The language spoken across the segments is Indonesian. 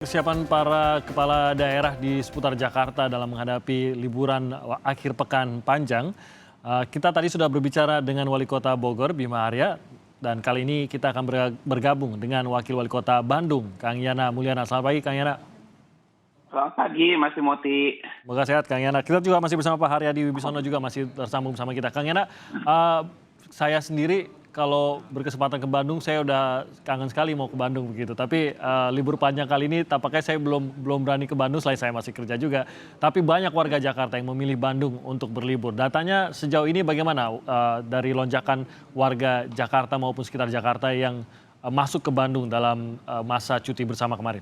kesiapan para kepala daerah di seputar Jakarta dalam menghadapi liburan akhir pekan panjang. Kita tadi sudah berbicara dengan Wali Kota Bogor, Bima Arya, dan kali ini kita akan bergabung dengan Wakil Wali Kota Bandung, Kang Yana Mulyana. Selamat pagi, Kang Yana. Selamat pagi, Mas Timothy. Semoga sehat, Kang Yana. Kita juga masih bersama Pak Haryadi Wibisono juga masih tersambung bersama kita. Kang Yana, saya sendiri kalau berkesempatan ke Bandung, saya udah kangen sekali mau ke Bandung begitu. Tapi libur panjang kali ini tampaknya saya belum berani ke Bandung, selain saya masih kerja juga. Tapi banyak warga Jakarta yang memilih Bandung untuk berlibur. Datanya sejauh ini bagaimana dari lonjakan warga Jakarta maupun sekitar Jakarta yang masuk ke Bandung dalam masa cuti bersama kemarin?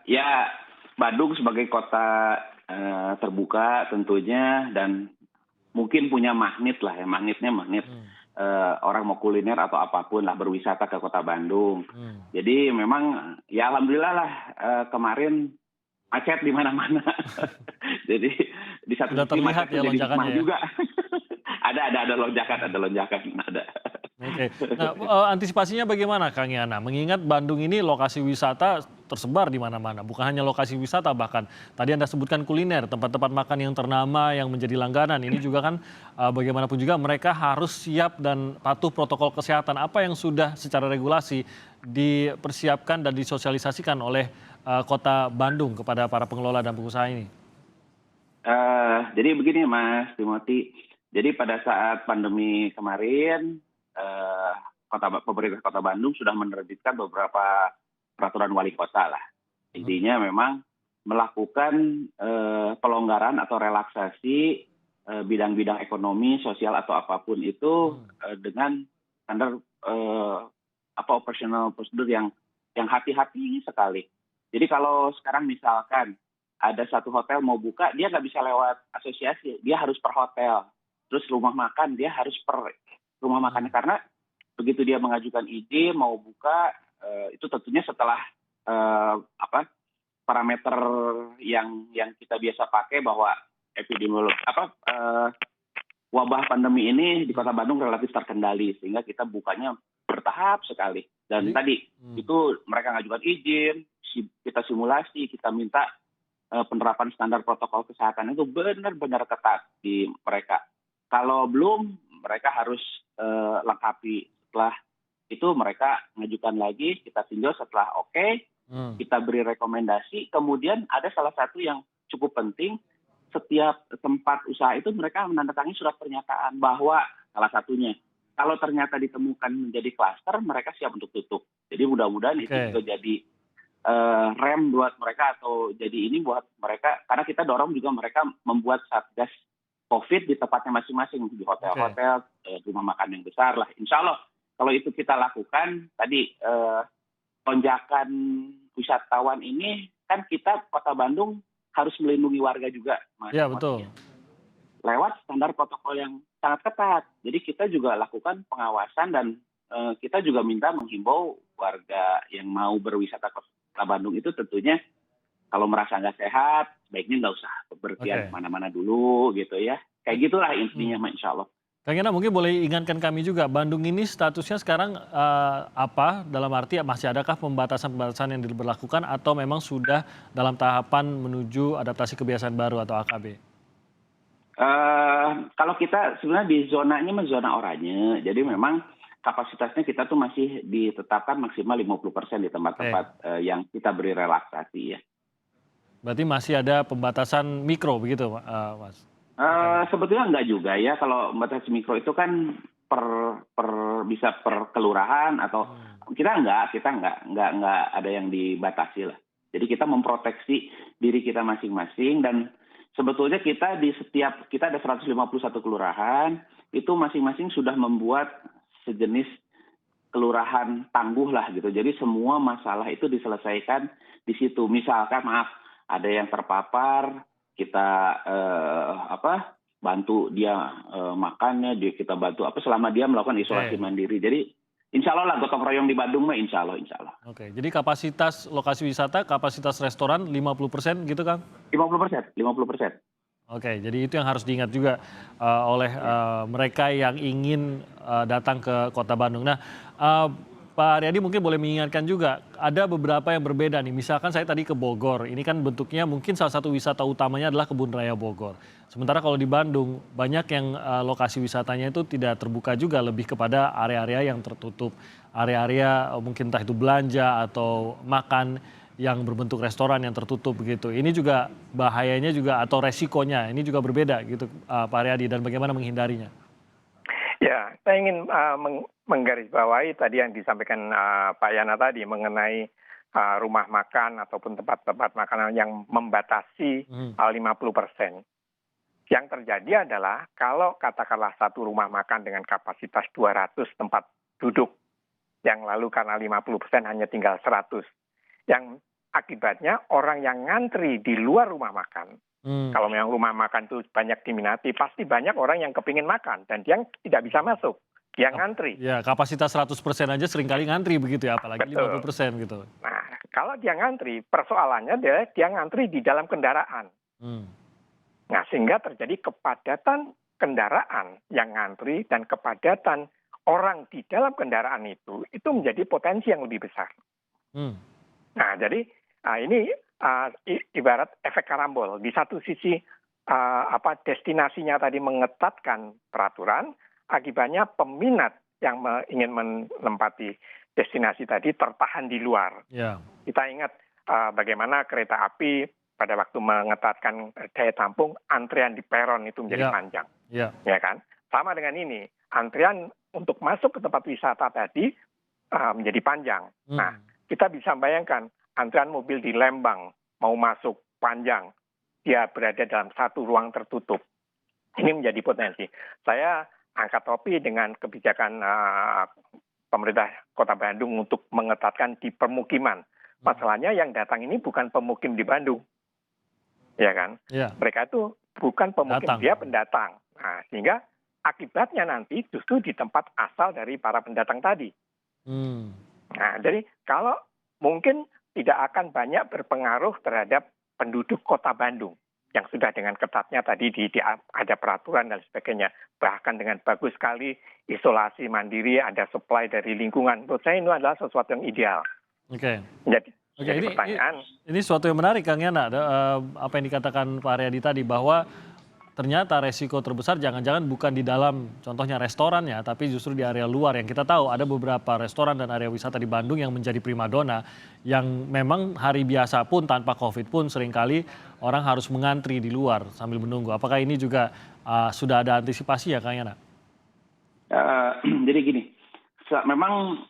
Ya, Bandung sebagai kota terbuka tentunya dan mungkin punya magnet lah ya, magnetnya orang mau kuliner atau apapun lah berwisata ke kota Bandung. Jadi memang ya alhamdulillah lah kemarin macet di mana-mana. Jadi di satu sisi macet ya jadi hikmah lonjakannya ya? juga. ada lonjakan ada. Oke. Nah, antisipasinya bagaimana, Kang Yana? Mengingat Bandung ini lokasi wisata tersebar di mana-mana, bukan hanya lokasi wisata, bahkan tadi Anda sebutkan kuliner, tempat-tempat makan yang ternama yang menjadi langganan. Ini juga kan bagaimanapun juga mereka harus siap dan patuh protokol kesehatan. Apa yang sudah secara regulasi dipersiapkan dan disosialisasikan oleh Kota Bandung kepada para pengelola dan pengusaha ini? Jadi begini, Mas Timothy. Jadi pada saat pandemi kemarin, pemerintah Kota Bandung sudah menerbitkan beberapa peraturan wali kota lah. Intinya memang melakukan pelonggaran atau relaksasi bidang-bidang ekonomi, sosial atau apapun itu dengan standar operational prosedur yang hati-hati sekali. Jadi kalau sekarang misalkan ada satu hotel mau buka, dia nggak bisa lewat asosiasi, dia harus per hotel. Terus rumah makan dia harus per rumah makan, karena begitu dia mengajukan izin mau buka itu tentunya setelah parameter yang kita biasa pakai bahwa wabah pandemi ini di Kota Bandung relatif terkendali sehingga kita bukanya bertahap sekali. Dan tadi itu mereka ngajukan izin, kita simulasi, kita minta penerapan standar protokol kesehatan itu benar-benar ketat di mereka. Kalau belum, mereka harus lengkapi. Setelah itu mereka ngajukan lagi, kita tinjau setelah oke, kita beri rekomendasi. Kemudian ada salah satu yang cukup penting, setiap tempat usaha itu mereka menandatangani surat pernyataan bahwa salah satunya, kalau ternyata ditemukan menjadi klaster, mereka siap untuk tutup. Jadi mudah-mudahan itu juga jadi rem buat mereka atau jadi ini buat mereka, karena kita dorong juga mereka membuat satgas COVID di tempatnya masing-masing, di hotel-hotel, rumah makan yang besar lah. Insya Allah kalau itu kita lakukan, tadi lonjakan wisatawan ini kan kita Kota Bandung harus melindungi warga juga, Mas. Ya, betul. Lewat standar protokol yang sangat ketat. Jadi kita juga lakukan pengawasan dan kita juga minta menghimbau warga yang mau berwisata ke Kota Bandung itu tentunya kalau merasa nggak sehat, baiknya nggak usah berpergian kemana-mana dulu gitu ya. Kayak gitulah intinya, insya Allah. Kang Yana, mungkin boleh ingatkan kami juga, Bandung ini statusnya sekarang apa? Dalam arti masih adakah pembatasan-pembatasan yang diberlakukan atau memang sudah dalam tahapan menuju adaptasi kebiasaan baru atau AKB? Kalau kita sebenarnya di zonanya zona oranye, jadi memang kapasitasnya kita tuh masih ditetapkan maksimal 50% di tempat-tempat yang kita beri relaksasi ya. Berarti masih ada pembatasan mikro begitu, Mas? Sebetulnya enggak juga ya. Kalau pembatasan mikro itu kan bisa per kelurahan atau kita enggak ada yang dibatasi lah. Jadi kita memproteksi diri kita masing-masing dan sebetulnya kita ada 151 kelurahan, itu masing-masing sudah membuat sejenis kelurahan tangguh lah gitu. Jadi semua masalah itu diselesaikan di situ. Misalkan ada yang terpapar, kita bantu dia makannya, kita bantu selama dia melakukan isolasi mandiri. Jadi insya Allah lah gotong royong di Bandung mah insya Allah. Oke, jadi kapasitas lokasi wisata, kapasitas restoran 50% gitu, Kang? 50%. Oke, jadi itu yang harus diingat juga oleh mereka yang ingin datang ke Kota Bandung. Nah, Pak Aryadi mungkin boleh mengingatkan juga, ada beberapa yang berbeda nih. Misalkan saya tadi ke Bogor, ini kan bentuknya mungkin salah satu wisata utamanya adalah Kebun Raya Bogor. Sementara kalau di Bandung, banyak yang lokasi wisatanya itu tidak terbuka juga, lebih kepada area-area yang tertutup. Area-area mungkin entah itu belanja atau makan yang berbentuk restoran yang tertutup begitu. Ini juga bahayanya juga atau resikonya, ini juga berbeda gitu Pak Aryadi, dan bagaimana menghindarinya? Ya, saya ingin menggarisbawahi tadi yang disampaikan Pak Yana tadi mengenai rumah makan ataupun tempat-tempat makanan yang membatasi 50%. Yang terjadi adalah kalau katakanlah satu rumah makan dengan kapasitas 200 tempat duduk, yang lalu karena 50% hanya tinggal 100. Yang akibatnya orang yang ngantri di luar rumah makan, kalau memang rumah makan itu banyak diminati, pasti banyak orang yang kepingin makan dan dia tidak bisa masuk, dia ngantri. Ya, kapasitas 100% aja seringkali ngantri begitu ya, apalagi Betul. 50% gitu. Nah, kalau dia ngantri, persoalannya dia ngantri di dalam kendaraan. Nah, sehingga terjadi kepadatan kendaraan yang ngantri dan kepadatan orang di dalam kendaraan itu menjadi potensi yang lebih besar. Nah, jadi ini ibarat efek karambol. Di satu sisi destinasinya tadi mengetatkan peraturan, akibatnya peminat yang ingin menempati destinasi tadi tertahan di luar. Yeah. Kita ingat bagaimana kereta api pada waktu mengetatkan daya tampung, antrian di peron itu menjadi panjang. Yeah. Ya kan? Sama dengan ini, antrian untuk masuk ke tempat wisata tadi menjadi panjang. Nah, kita bisa bayangkan antrian mobil di Lembang mau masuk panjang, dia berada dalam satu ruang tertutup. Ini menjadi potensi. Saya angkat topi dengan kebijakan pemerintah Kota Bandung untuk mengetatkan di permukiman. Masalahnya yang datang ini bukan pemukim di Bandung, ya kan? Yeah. Mereka itu bukan pemukim, dia pendatang. Nah, sehingga akibatnya nanti justru di tempat asal dari para pendatang tadi. Nah, jadi kalau mungkin tidak akan banyak berpengaruh terhadap penduduk Kota Bandung yang sudah dengan ketatnya tadi ada peraturan dan sebagainya. Bahkan dengan bagus sekali isolasi mandiri, ada supply dari lingkungan. Menurut saya ini adalah sesuatu yang ideal. Oke. Jadi pertanyaan. Ini sesuatu yang menarik Kang Yana, apa yang dikatakan Pak Aryadi tadi, bahwa ternyata resiko terbesar jangan-jangan bukan di dalam contohnya restorannya, tapi justru di area luar. Yang kita tahu ada beberapa restoran dan area wisata di Bandung yang menjadi primadona, yang memang hari biasa pun tanpa COVID pun seringkali orang harus mengantri di luar sambil menunggu. Apakah ini juga sudah ada antisipasi ya Kang Yana? Jadi gini, memang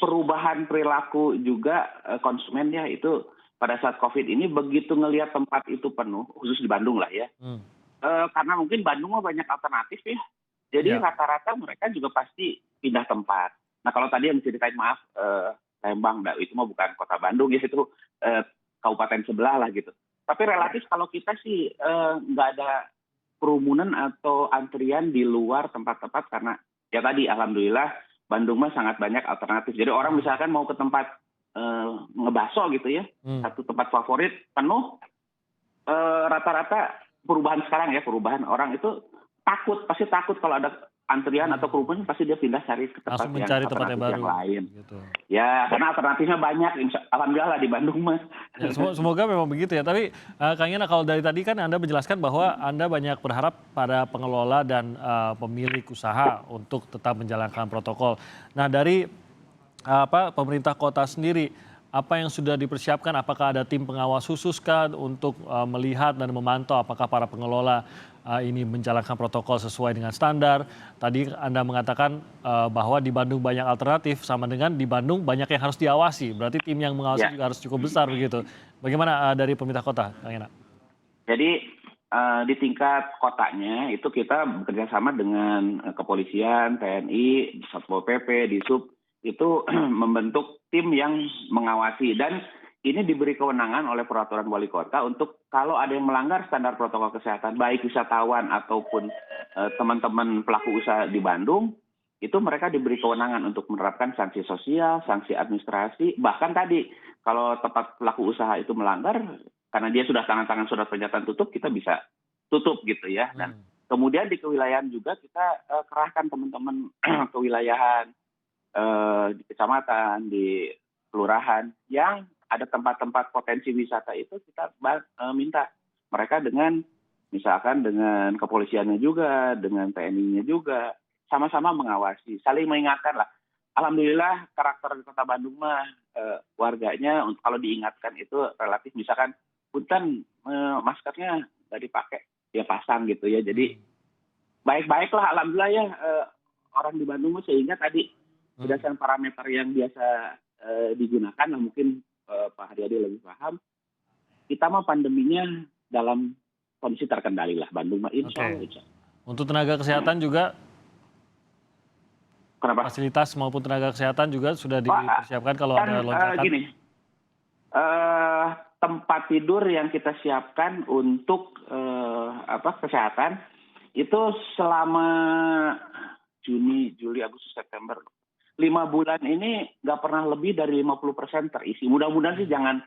perubahan perilaku juga konsumen ya, itu pada saat COVID ini begitu ngelihat tempat itu penuh, khusus di Bandung lah ya. Karena mungkin Bandung mah banyak alternatif ya. Jadi rata-rata mereka juga pasti pindah tempat. Nah kalau tadi yang diceritain, maaf, Lembang, itu mah bukan kota Bandung ya, itu kabupaten sebelah lah gitu. Tapi relatif kalau kita sih nggak ada kerumunan atau antrian di luar tempat-tempat, karena ya tadi alhamdulillah Bandung mah sangat banyak alternatif. Jadi orang misalkan mau ke tempat ngebaso gitu ya, satu tempat favorit penuh, rata-rata perubahan sekarang ya, perubahan orang itu pasti takut kalau ada antrian atau kerumunan, pasti dia pindah cari ke tempat yang alternatif yang lain. Gitu. Ya, karena alternatifnya banyak, alhamdulillah di Bandung mas. Ya, semoga memang begitu ya. Tapi Kang Yana, kalau dari tadi kan Anda menjelaskan bahwa Anda banyak berharap pada pengelola dan pemilik usaha untuk tetap menjalankan protokol. Nah, dari pemerintah kota sendiri, apa yang sudah dipersiapkan? Apakah ada tim pengawas khusus kan untuk melihat dan memantau apakah para pengelola ini menjalankan protokol sesuai dengan standar? Tadi Anda mengatakan bahwa di Bandung banyak alternatif, sama dengan di Bandung banyak yang harus diawasi. Berarti tim yang mengawasi juga harus cukup besar begitu. Bagaimana dari pemerintah kota, Kang Yana? Jadi di tingkat kotanya itu kita bekerja sama dengan kepolisian, TNI, Satpol PP, Disub, itu membentuk tim yang mengawasi, dan ini diberi kewenangan oleh peraturan wali kota untuk kalau ada yang melanggar standar protokol kesehatan, baik wisatawan ataupun teman-teman pelaku usaha di Bandung, itu mereka diberi kewenangan untuk menerapkan sanksi sosial, sanksi administrasi, bahkan tadi kalau tempat pelaku usaha itu melanggar, karena dia sudah tangan-tangan surat pernyataan tutup, kita bisa tutup gitu ya. Dan kemudian di kewilayahan juga kita kerahkan teman-teman kewilayahan, di kecamatan, di kelurahan yang ada tempat-tempat potensi wisata itu kita minta mereka dengan misalkan dengan kepolisiannya juga, dengan TNI-nya juga, sama-sama mengawasi, saling mengingatkan lah. Alhamdulillah karakter di Kota Bandung mah warganya kalau diingatkan itu relatif misalkan punten maskernya nggak dipakai ya pasang gitu ya. Jadi baik-baik lah alhamdulillah ya orang di Bandung sehingga tadi berdasarkan parameter yang biasa digunakan lah mungkin Pak Haryadi lebih paham. Kita mah pandeminya dalam kondisi terkendali lah Bandung mah insya Allah. Untuk tenaga kesehatan juga kenapa? Fasilitas maupun tenaga kesehatan juga sudah dipersiapkan kalau ada lonjakan. Gini, tempat tidur yang kita siapkan untuk kesehatan itu selama Juni, Juli, Agustus, September 5 bulan ini nggak pernah lebih dari 50% terisi. Mudah-mudahan sih jangan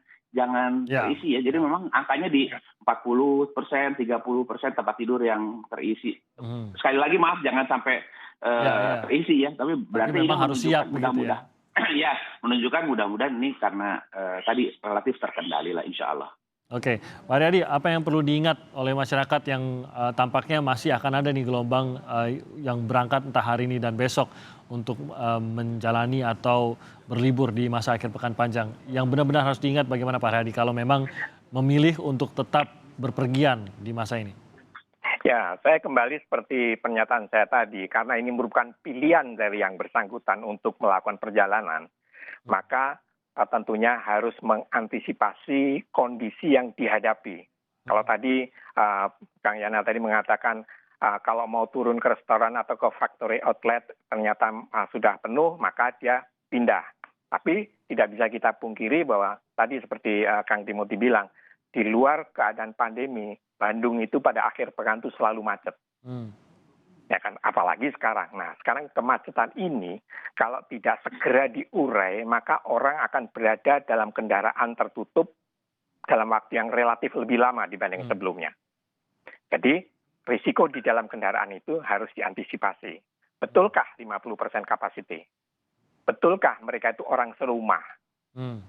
terisi ya. Jadi memang angkanya di 40%, 30% tempat tidur yang terisi. Sekali lagi maaf jangan sampai terisi ya. Tapi berarti memang harus siap mudah-mudahan. Ya, menunjukkan mudah-mudahan ini karena tadi relatif terkendali lah insya Allah. Oke, Pak Haryadi, apa yang perlu diingat oleh masyarakat yang tampaknya masih akan ada nih gelombang yang berangkat entah hari ini dan besok untuk menjalani atau berlibur di masa akhir pekan panjang. Yang benar-benar harus diingat bagaimana Pak Haryadi kalau memang memilih untuk tetap berpergian di masa ini? Ya, saya kembali seperti pernyataan saya tadi, karena ini merupakan pilihan dari yang bersangkutan untuk melakukan perjalanan, maka tentunya harus mengantisipasi kondisi yang dihadapi. Kalau tadi Kang Yana tadi mengatakan kalau mau turun ke restoran atau ke factory outlet ternyata sudah penuh, maka dia pindah. Tapi tidak bisa kita pungkiri bahwa tadi seperti Kang Timothy bilang, di luar keadaan pandemi, Bandung itu pada akhir pekan itu selalu macet. Ya kan, apalagi sekarang. Nah, sekarang kemacetan ini kalau tidak segera diurai, maka orang akan berada dalam kendaraan tertutup dalam waktu yang relatif lebih lama dibanding sebelumnya. Jadi, risiko di dalam kendaraan itu harus diantisipasi. Betulkah 50% kapasiti? Betulkah mereka itu orang serumah?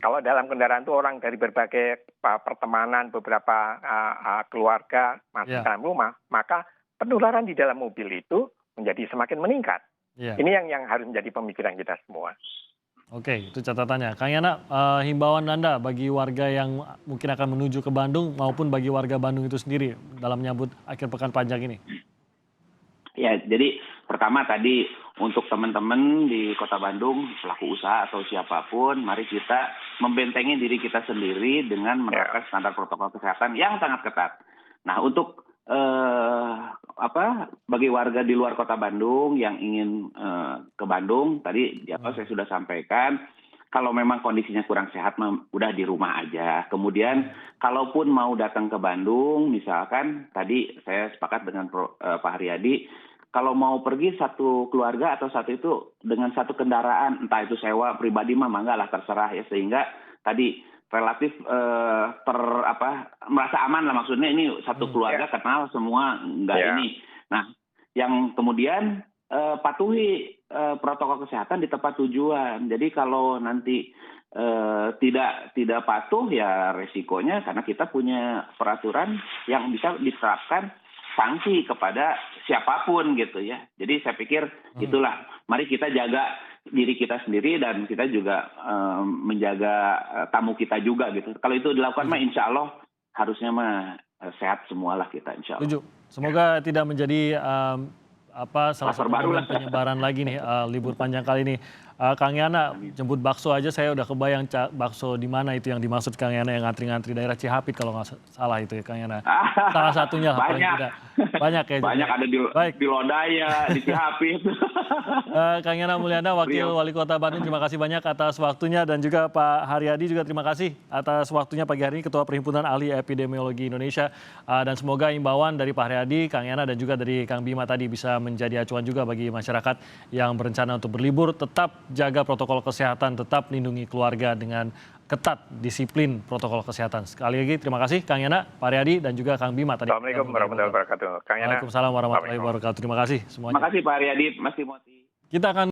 Kalau dalam kendaraan itu orang dari berbagai pertemanan, beberapa keluarga masuk dalam rumah, maka penularan di dalam mobil itu menjadi semakin meningkat. Ini yang harus menjadi pemikiran kita semua. Oke, itu catatannya. Kang Yana, himbauan Anda bagi warga yang mungkin akan menuju ke Bandung maupun bagi warga Bandung itu sendiri dalam menyambut akhir pekan panjang ini. Ya, jadi pertama tadi untuk teman-teman di Kota Bandung, pelaku usaha atau siapapun, mari kita membentengi diri kita sendiri dengan menerapkan standar protokol kesehatan yang sangat ketat. Nah, untuk bagi warga di luar Kota Bandung yang ingin ke Bandung tadi saya sudah sampaikan kalau memang kondisinya kurang sehat udah di rumah aja. Kemudian kalaupun mau datang ke Bandung misalkan tadi saya sepakat dengan Pak Haryadi kalau mau pergi satu keluarga atau satu itu dengan satu kendaraan entah itu sewa pribadi enggak lah terserah ya sehingga tadi relatif merasa aman lah maksudnya ini satu keluarga kenal semua ini. Nah, yang kemudian patuhi protokol kesehatan di tempat tujuan. Jadi kalau nanti tidak patuh ya resikonya karena kita punya peraturan yang bisa diterapkan sanksi kepada siapapun gitu ya. Jadi saya pikir itulah mari kita jaga diri kita sendiri dan kita juga menjaga tamu kita juga gitu. Kalau itu dilakukan mah insya Allah harusnya mah sehat semualah kita insya Allah. Setuju. Semoga tidak menjadi salah satu penyebaran lagi nih libur panjang kali ini. Kang Yana jemput bakso aja saya udah kebayang bakso di mana itu yang dimaksud Kang Yana yang ngantri-ngantri daerah Cihapit kalau nggak salah itu ya Kang Yana. Salah satunya lah paling tidak. Banyak ya. Banyak ada di Lodaya, di Cihapit. Kang Yana Mulyana, Wakil Wali Kota Bandung, terima kasih banyak atas waktunya dan juga Pak Haryadi juga terima kasih atas waktunya pagi hari ini Ketua Perhimpunan Ahli Epidemiologi Indonesia dan semoga imbauan dari Pak Haryadi, Kang Yana dan juga dari Kang Bima tadi bisa menjadi acuan juga bagi masyarakat yang berencana untuk berlibur. Tetap jaga protokol kesehatan, tetap lindungi keluarga dengan ketat disiplin protokol kesehatan. Sekali lagi terima kasih Kang Yana, Pak Haryadi dan juga Kang Bima tadi. Assalamualaikum warahmatullahi wabarakatuh. Waalaikumsalam warahmatullahi wabarakatuh. Terima kasih semuanya. Terima kasih Pak Haryadi, Mas Timothy. Kita akan